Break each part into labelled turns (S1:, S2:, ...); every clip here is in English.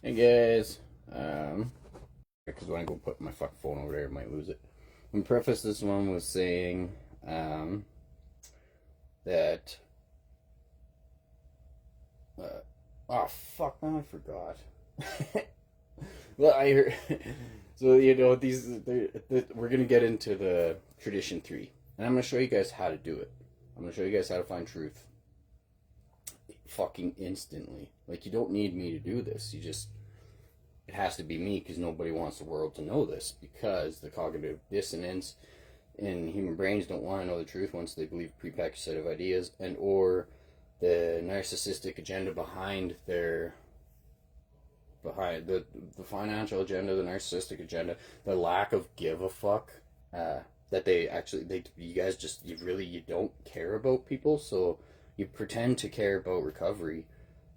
S1: Hey guys, because when I go put my fucking phone over there, I might lose it. I'm gonna preface this one with saying that oh fuck, now I forgot. Well, I heard so we're gonna get into the tradition 3, and I'm gonna show you guys how to do it. I'm gonna show you guys how to find truth fucking instantly. Like, you don't need me to do this. It has to be me, because nobody wants the world to know this, because the cognitive dissonance in human brains don't want to know the truth once they believe a prepackaged set of ideas, and or the narcissistic agenda behind the financial agenda, the narcissistic agenda, the lack of give a fuck, that you guys just, you don't care about people, so you pretend to care about recovery.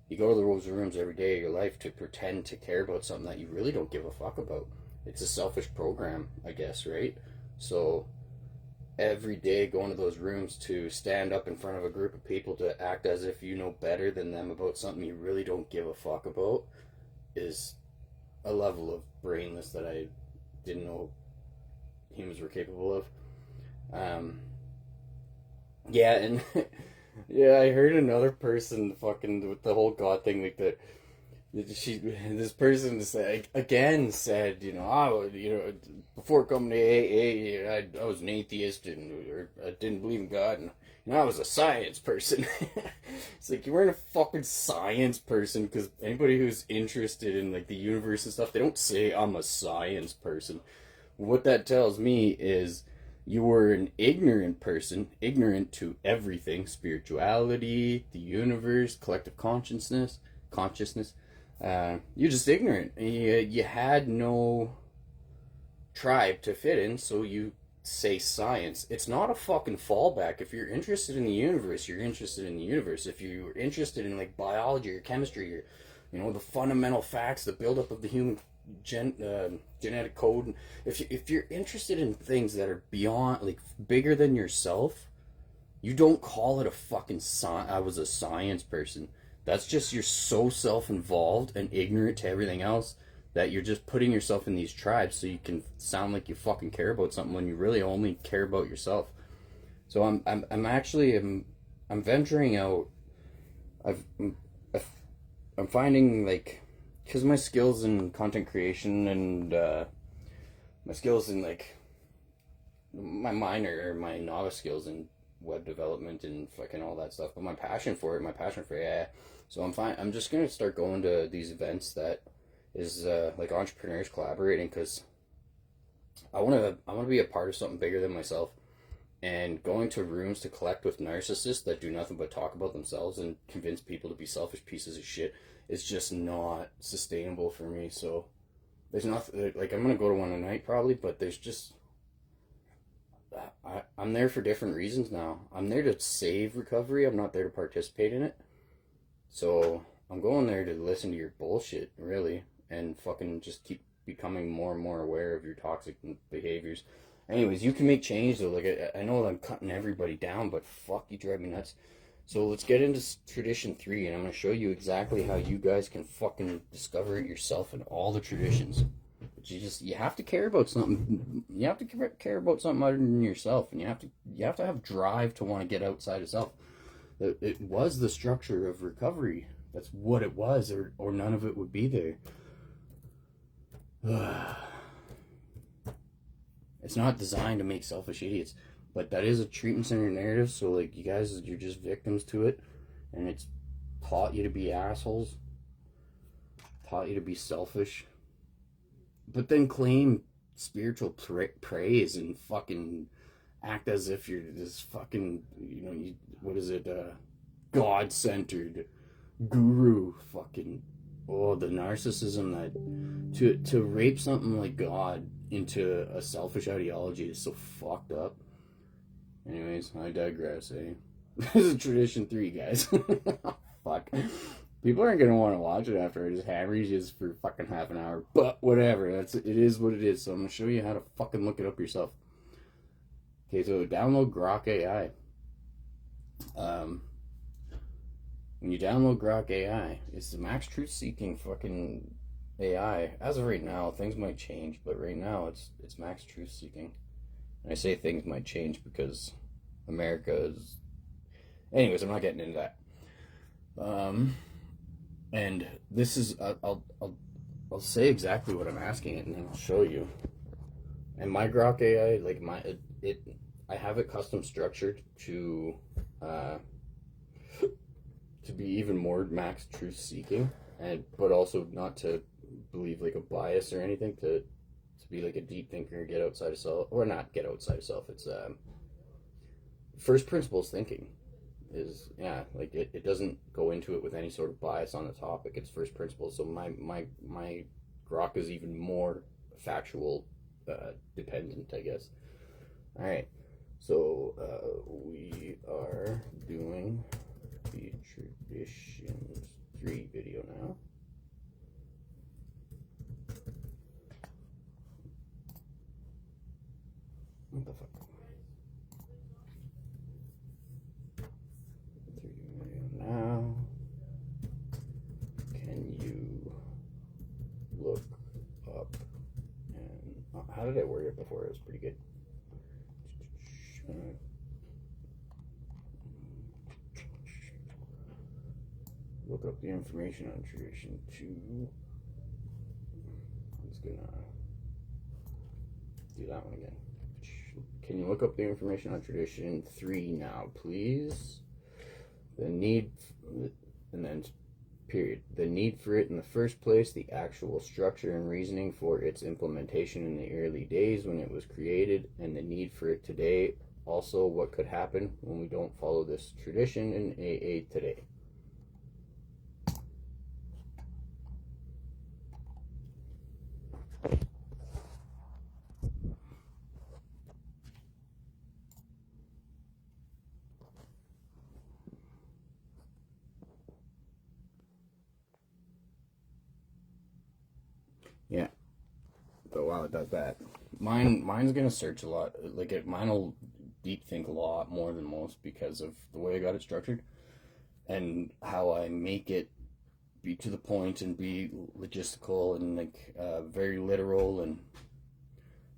S1: You go to those rooms every day of your life to pretend to care about something that you really don't give a fuck about. It's a selfish program, I guess, right? So every day going to those rooms to stand up in front of a group of people to act as if you know better than them about something you really don't give a fuck about is a level of brainness that I didn't know humans were capable of. Yeah, and yeah, I heard another person fucking with the whole God thing, like that. This person said, before coming to AA, I was an atheist or I didn't believe in God, and I was a science person. It's like, you weren't a fucking science person, because anybody who's interested in like the universe and stuff, they don't say I'm a science person. What that tells me is you were an ignorant person, ignorant to everything: spirituality, the universe, collective consciousness. You're just ignorant. You had no tribe to fit in, so you say science. It's not a fucking fallback. If you're interested in the universe, you're interested in the universe. If you're interested in like biology or chemistry or the fundamental facts, the buildup of the human genetic code. If you're interested in things that are beyond, like, bigger than yourself, you don't call it a fucking I was a science person. That's just, you're so self-involved and ignorant to everything else that you're just putting yourself in these tribes so you can sound like you fucking care about something when you really only care about yourself. So I'm venturing out. I'm finding, like, because my skills in content creation and my skills in, like, my minor or my novice skills in web development and fucking all that stuff, but my passion for AI. So I'm just gonna start going to these events that is like entrepreneurs collaborating, because I wanna be a part of something bigger than myself. And going to rooms to collect with narcissists that do nothing but talk about themselves and convince people to be selfish pieces of shit is just not sustainable for me. So there's nothing, like, I'm gonna go to one tonight probably, but there's just, I'm there for different reasons now. I'm there to save recovery. I'm not there to participate in it. So I'm going there to listen to your bullshit, really, and fucking just keep becoming more and more aware of your toxic behaviors. Anyways, you can make change though. Like, I know I'm cutting everybody down, but fuck, you drive me nuts. So let's get into tradition 3, and I'm gonna show you exactly how you guys can fucking discover it yourself in all the traditions. But you have to care about something. You have to care about something other than yourself, and you have to have drive to want to get outside of self. It was the structure of recovery. That's what it was, or none of it would be there. It's not designed to make selfish idiots, but that is a treatment center narrative. So, like, you guys, you're just victims to it, and it's taught you to be assholes, taught you to be selfish, but then claim spiritual praise and fucking act as if you're this fucking, what is it, God-centered guru fucking. Oh, the narcissism that to rape something like God into a selfish ideology is so fucked up. Anyways, I digress, eh? This is tradition 3, guys. Fuck. People aren't gonna want to watch it after I just hammer you just for fucking half an hour. But whatever, it is what it is. So I'm gonna show you how to fucking look it up yourself. Okay, so download Grok AI. When you download Grok AI, it's the max truth seeking fucking AI, as of right now, things might change, but right now it's max truth seeking. And I say things might change because America is. Anyways, I'm not getting into that. And this is I'll say exactly what I'm asking it, and then I'll show you. And my Grok AI, like I have it custom structured to be even more max truth seeking, and but also not to believe like a bias or anything, to be like a deep thinker, get outside of self, or not get outside of self. It's first principles thinking. Is like it doesn't go into it with any sort of bias on the topic. It's first principles. So my grok is even more factual dependent, I guess. All right, so we are doing the Traditions 3 video now. What the fuck? Now, can you look up and how did I word it before? It was pretty good. Look up the information on Tradition 2. I'm just gonna do that one again. Can you look up the information on Tradition 3 now, please? The need, and then period. The need for it in the first place, the actual structure and reasoning for its implementation in the early days when it was created, and the need for it today. Also, what could happen when we don't follow this tradition in AA today. Yeah. So while it does that, mine's gonna search a lot. Like mine'll deep think a lot more than most because of the way I got it structured and how I make it be to the point and be logistical and like very literal. And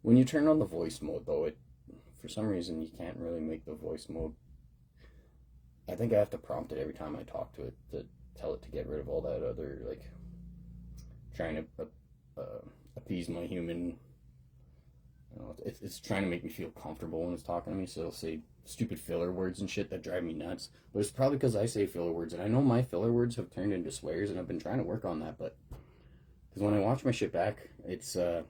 S1: when you turn on the voice mode, though, it for some reason you can't really make the voice mode. I think I have to prompt it every time I talk to it to tell it to get rid of all that other like trying to appease my human. You know, it's trying to make me feel comfortable when it's talking to me, so it'll say stupid filler words and shit that drive me nuts. But it's probably because I say filler words, and I know my filler words have turned into swears, and I've been trying to work on that. But because when I watch my shit back, it's the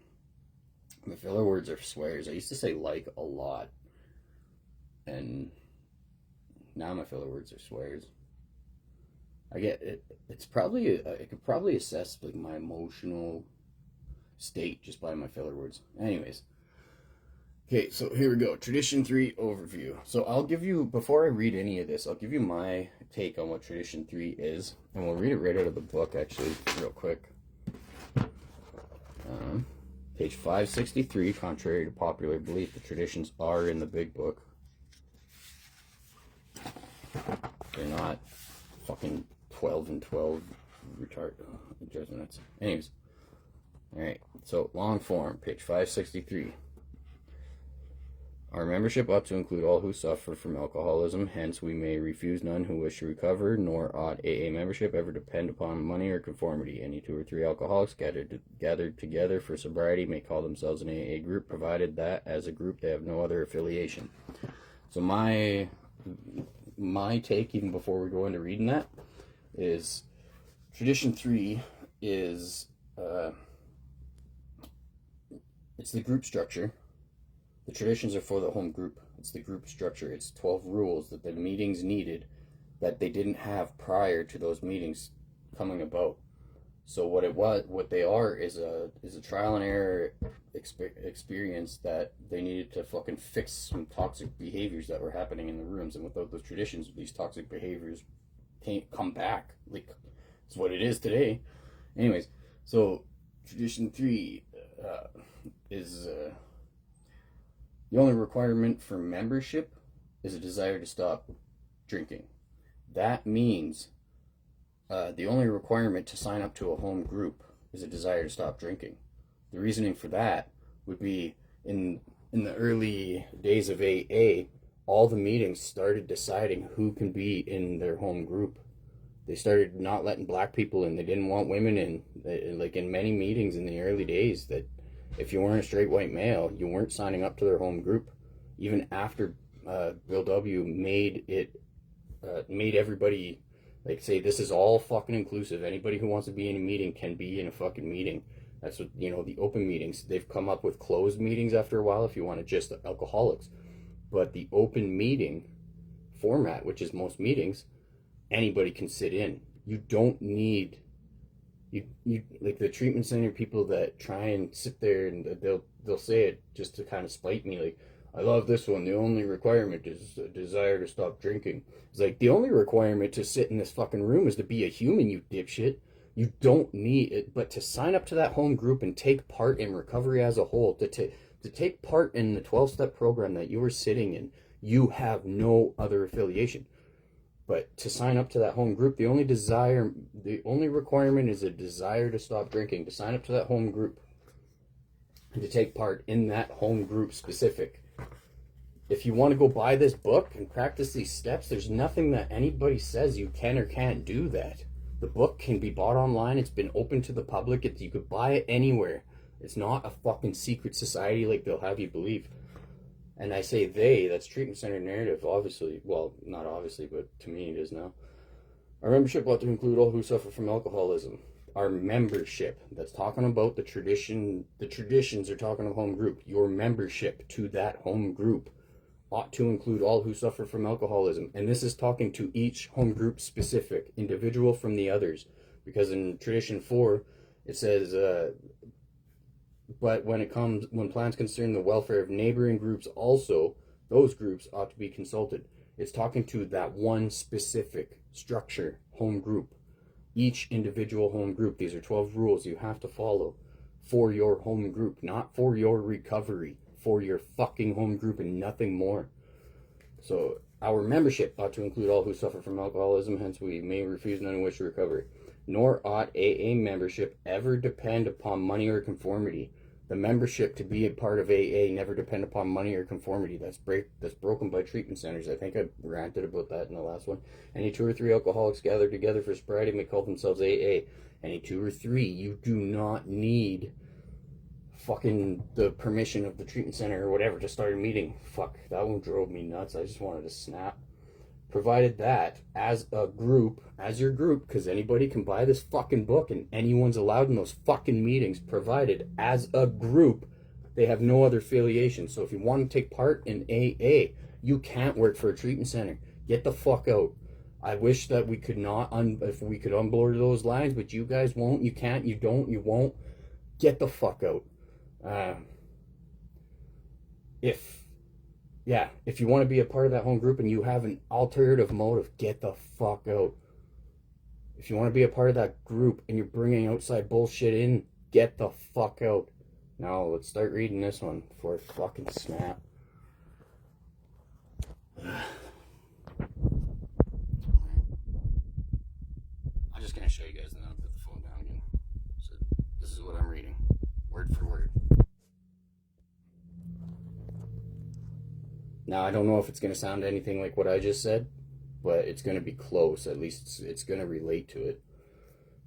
S1: filler words are swears. I used to say like a lot, and now my filler words are swears. I get it. It's probably I could probably assess like my emotional state just by my filler words. Anyways, okay, so here we go. Tradition 3 overview. So I'll give you, before I read any of this, I'll give you my take on what Tradition 3 is, and we'll read it right out of the book actually, real quick. Page 563. Contrary to popular belief, the traditions are in the big book. They're not fucking 12 and 12 retard judgments. Anyways, alright, so long form, page 563. Our membership ought to include all who suffer from alcoholism, hence we may refuse none who wish to recover, nor ought AA membership ever depend upon money or conformity. Any 2 or 3 alcoholics gathered together for sobriety may call themselves an AA group, provided that as a group they have no other affiliation. So my take, even before we go into reading that, is Tradition 3 is it's the group structure. The traditions are for the home group. It's the group structure. It's 12 rules that the meetings needed that they didn't have prior to those meetings coming about. So what they are is a trial and error experience that they needed to fucking fix some toxic behaviors that were happening in the rooms. And without those traditions, these toxic behaviors can't come back. Like, it's what it is today. Anyways, so Tradition 3 is the only requirement for membership is a desire to stop drinking. That means the only requirement to sign up to a home group is a desire to stop drinking. The reasoning for that would be in the early days of AA, all the meetings started deciding who can be in their home group. They started not letting black people in. They didn't want women in. Like in many meetings in the early days, that if you weren't a straight white male, you weren't signing up to their home group. Even after Bill W. made everybody like say this is all fucking inclusive. Anybody who wants to be in a meeting can be in a fucking meeting. That's what, the open meetings. They've come up with closed meetings after a while if you want to just alcoholics. But the open meeting format, which is most meetings, anybody can sit in. You don't need you like the treatment center people that try and sit there and they'll say it just to kind of spite me, like, I love this one. The only requirement is a desire to stop drinking. It's like, the only requirement to sit in this fucking room is to be a human, you dipshit. You don't need it, but to sign up to that home group and take part in recovery as a whole, to take part in the 12-step program that you are sitting in, you have no other affiliation. But to sign up to that home group, the only requirement is a desire to stop drinking, to sign up to that home group and to take part in that home group specific. If you want to go buy this book and practice these steps, there's nothing that anybody says you can or can't do that. The book can be bought online. It's been open to the public. You could buy it anywhere. It's not a fucking secret society like they'll have you believe. And I say they, that's treatment center narrative, obviously. Well, not obviously, but to me it is now. Our membership ought to include all who suffer from alcoholism. Our membership, that's talking about the traditions are talking about home group. Your membership to that home group ought to include all who suffer from alcoholism. And this is talking to each home group specific, individual from the others. Because in tradition 4, it says, but when plans concern the welfare of neighboring groups also, those groups ought to be consulted. It's talking to that one specific structure, home group. Each individual home group. These are 12 rules you have to follow for your home group, not for your recovery, for your fucking home group and nothing more. So our membership ought to include all who suffer from alcoholism, hence we may refuse none who wish to recover. Nor ought AA membership ever depend upon money or conformity. The membership to be a part of AA never depend upon money or conformity. That's broken by treatment centers. I think I ranted about that in the last one. Any 2 or 3 alcoholics gathered together for sobriety may call themselves AA. Any 2 or 3, you do not need fucking the permission of the treatment center or whatever to start a meeting. Fuck, that one drove me nuts. I just wanted to snap. Provided that as a group, as your group, because anybody can buy this fucking book and anyone's allowed in those fucking meetings, provided as a group they have no other affiliation. So if you want to take part in AA, you can't work for a treatment center. Get the fuck out. I wish that we could if we could unblur those lines, but you guys won't, you can't, you don't, you won't. Get the fuck out. If you want to be a part of that home group and you have an alternative motive, get the fuck out. If you want to be a part of that group and you're bringing outside bullshit in, get the fuck out. Now, let's start reading this one before I fucking snap. I'm just going to show you guys and then I'll put the phone down again. So, this is what I'm reading, word for word. Now, I don't know if it's going to sound anything like what I just said, but it's going to be close. At least it's going to relate to it.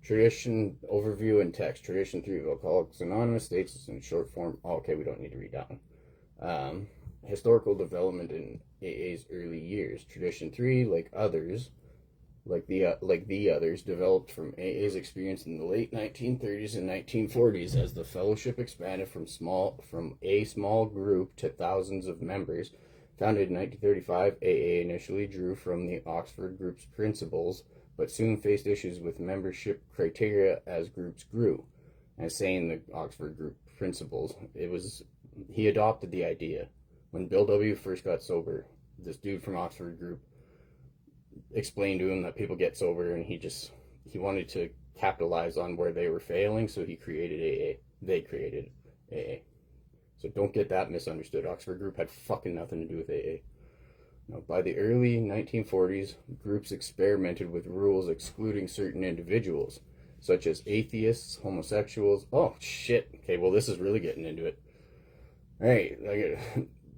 S1: Tradition, overview, and text. Tradition 3 of Alcoholics Anonymous states in short form. Oh, okay, we don't need to read that one. Historical development in AA's early years. Tradition 3, like the others, developed from AA's experience in the late 1930s and 1940s as the fellowship expanded from a small group to thousands of members. Founded in 1935, AA initially drew from the Oxford Group's principles, but soon faced issues with membership criteria as groups grew. As saying the Oxford Group principles, he adopted the idea. When Bill W. first got sober, this dude from Oxford Group explained to him that people get sober, and he wanted to capitalize on where they were failing, so he created AA. They created AA. So don't get that misunderstood. Oxford Group had fucking nothing to do with AA. Now, by the early 1940s, groups experimented with rules excluding certain individuals. such as atheists, homosexuals. Oh, shit. Okay, well, this is really getting into it. All right.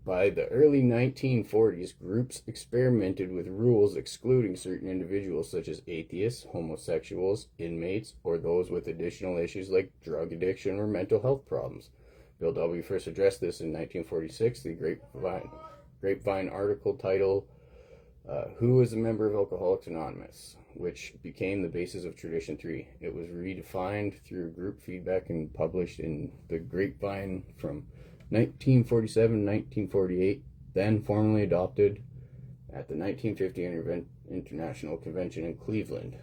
S1: By the early 1940s, groups experimented with rules excluding certain individuals such as atheists, homosexuals, inmates, or those with additional issues like drug addiction or mental health problems. Bill W. first addressed this in 1946. The Grapevine article titled, Who is a Member of Alcoholics Anonymous?, which became the basis of Tradition 3. It was redefined through group feedback and published in the Grapevine from 1947-1948, then formally adopted at the 1950 International Convention in Cleveland.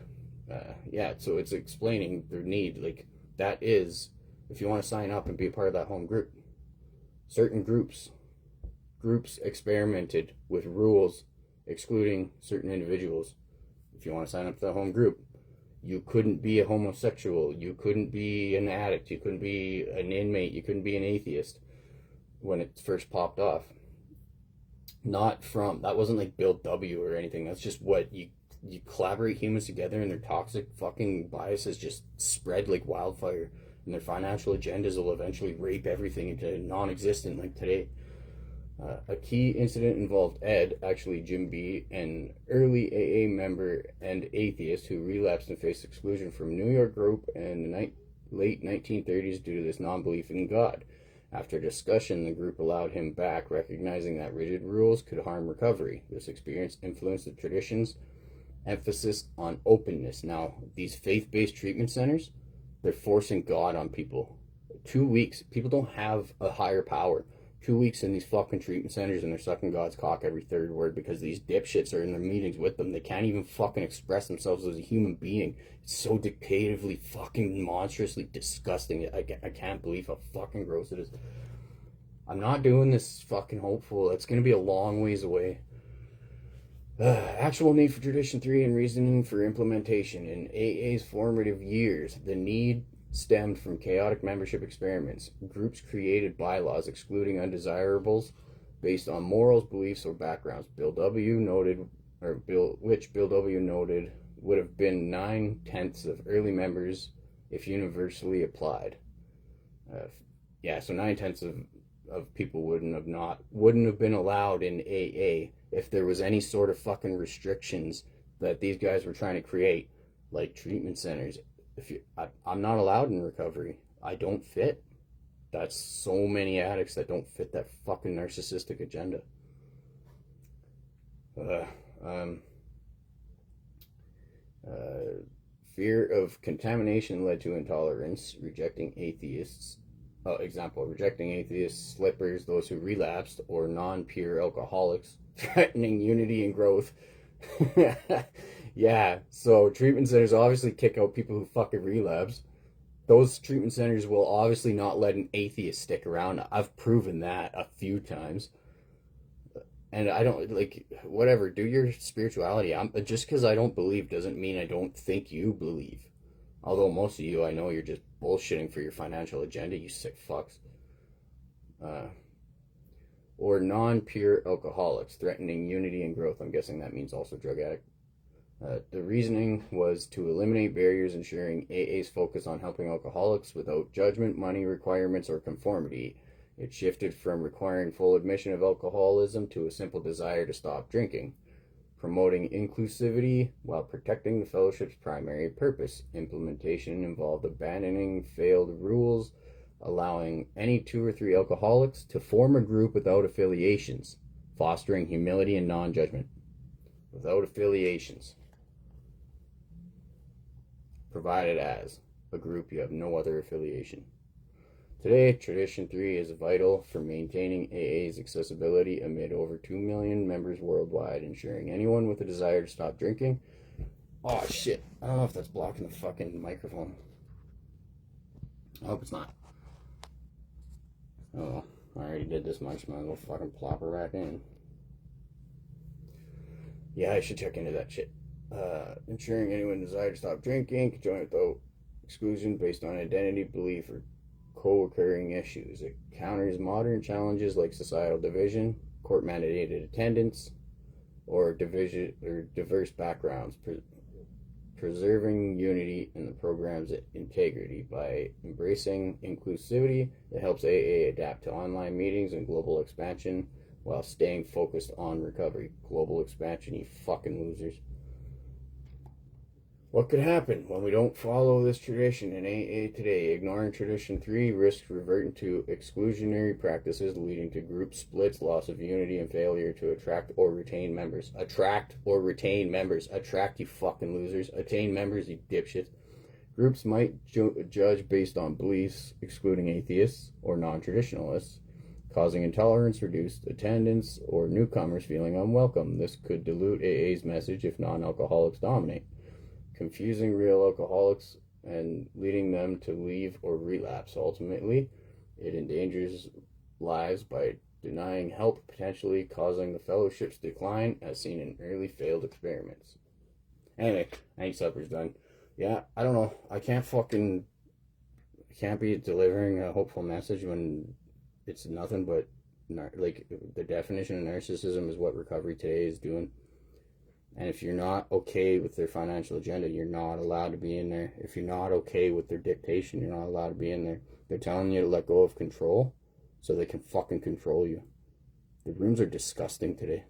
S1: So it's explaining their need. Like, that is, if you want to sign up and be a part of that home group, certain groups experimented with rules excluding certain individuals. If you want to sign up to the home group, you couldn't be a homosexual, you couldn't be an addict, you couldn't be an inmate, you couldn't be an atheist. When it first popped off, that wasn't like Bill W. or anything. That's just what you collaborate humans together, and their toxic fucking biases just spread like wildfire, and their financial agendas will eventually rape everything into non-existent like today. A key incident involved Ed, actually Jim B., an early AA member and atheist who relapsed and faced exclusion from New York group in the late 1930s due to this non-belief in God. After discussion, the group allowed him back, recognizing that rigid rules could harm recovery. This experience influenced the tradition's emphasis on openness. Now, these faith-based treatment centers, they're forcing God on people. 2 weeks, people don't have a higher power. 2 weeks in these fucking treatment centers, and they're sucking God's cock every third word because these dipshits are in their meetings with them. They can't even fucking express themselves as a human being. It's so dictatively fucking monstrously disgusting. I can't believe how fucking gross it is. I'm not doing this fucking hopeful. It's going to be a long ways away. Actual need for Tradition 3 and reasoning for implementation. In AA's formative years, the need stemmed from chaotic membership experiments. Groups created bylaws excluding undesirables based on morals, beliefs, or backgrounds. Bill W. noted would have been 9/10 of early members if universally applied. So 9/10 of people wouldn't have been allowed in AA if there was any sort of fucking restrictions that these guys were trying to create, like treatment centers. I'm not allowed in recovery. I don't fit. That's so many addicts that don't fit that fucking narcissistic agenda. Fear of contamination led to intolerance. Rejecting atheists, slippers, those who relapsed, or non-peer alcoholics, threatening unity and growth. Yeah, so treatment centers obviously kick out people who fucking relapse. Those treatment centers will obviously not let an atheist stick around. I've proven that a few times. And I don't, whatever, do your spirituality. Just because I don't believe doesn't mean I don't think you believe. Although most of you, I know you're just bullshitting for your financial agenda, you sick fucks. Or non-peer alcoholics, threatening unity and growth. I'm guessing that means also drug addict. The reasoning was to eliminate barriers, ensuring AA's focus on helping alcoholics without judgment, money requirements, or conformity. It shifted from requiring full admission of alcoholism to a simple desire to stop drinking, promoting inclusivity while protecting the fellowship's primary purpose. Implementation involved abandoning failed rules, allowing any 2 or 3 alcoholics to form a group without affiliations, fostering humility and non-judgment. Without affiliations. Provided as a group you have no other affiliation. Today, Tradition 3 is vital for maintaining AA's accessibility amid over 2 million members worldwide, ensuring anyone with a desire to stop drinking. Oh shit, I don't know if that's blocking the fucking microphone. I hope it's not. Oh, I already did this much, might as well fucking plop her back in. Yeah, I should check into that shit. Ensuring anyone desire to stop drinking can join without exclusion based on identity, belief, or co-occurring issues. It counters modern challenges like societal division, court-mandated attendance, or diverse backgrounds, preserving unity in the program's integrity by embracing inclusivity that helps AA adapt to online meetings and global expansion while staying focused on recovery. Global expansion, you fucking losers. What could happen when we don't follow this tradition in AA today? Ignoring tradition 3 risks reverting to exclusionary practices leading to group splits, loss of unity, and failure to attract or retain members. Attract or retain members. Attract, you fucking losers. Attain members, you dipshits. Groups might judge based on beliefs, excluding atheists or non-traditionalists, causing intolerance, reduced attendance, or newcomers feeling unwelcome. This could dilute AA's message if non-alcoholics dominate, confusing real alcoholics and leading them to leave or relapse. Ultimately, it endangers lives by denying help, potentially causing the fellowship's decline as seen in early failed experiments. Anyway, I think supper's done. Yeah, I don't know. I can't be delivering a hopeful message when it's nothing but, like, the definition of narcissism is what recovery today is doing. And if you're not okay with their financial agenda, you're not allowed to be in there. If you're not okay with their dictation, you're not allowed to be in there. They're telling you to let go of control so they can fucking control you. The rooms are disgusting today.